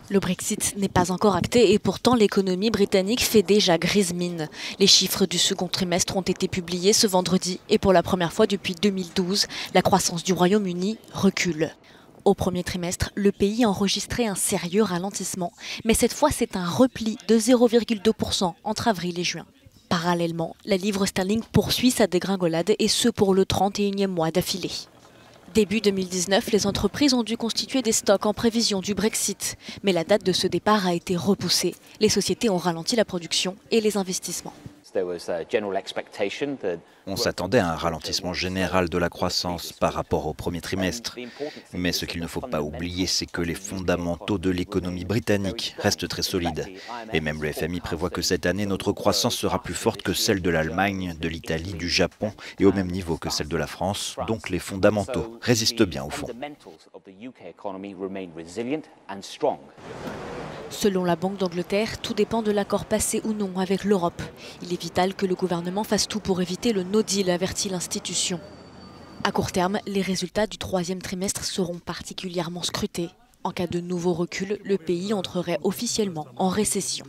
Le Brexit n'est pas encore acté et pourtant l'économie britannique fait déjà grise mine. Les chiffres du second trimestre ont été publiés ce vendredi et pour la première fois depuis 2012, la croissance du Royaume-Uni recule. Au premier trimestre, le pays a enregistré un sérieux ralentissement, mais cette fois c'est un repli de 0,2% entre avril et juin. Parallèlement, la livre sterling poursuit sa dégringolade et ce pour le 31e mois d'affilée. Début 2019, les entreprises ont dû constituer des stocks en prévision du Brexit. Mais la date de ce départ a été repoussée. Les sociétés ont ralenti la production et les investissements. On s'attendait à un ralentissement général de la croissance par rapport au premier trimestre. Mais ce qu'il ne faut pas oublier, c'est que les fondamentaux de l'économie britannique restent très solides. Et même le FMI prévoit que cette année, notre croissance sera plus forte que celle de l'Allemagne, de l'Italie, du Japon et au même niveau que celle de la France. Donc les fondamentaux résistent bien au fond. Selon la Banque d'Angleterre, tout dépend de l'accord passé ou non avec l'Europe. Il est vital que le gouvernement fasse tout pour éviter le no deal, avertit l'institution. À court terme, les résultats du troisième trimestre seront particulièrement scrutés. En cas de nouveau recul, le pays entrerait officiellement en récession.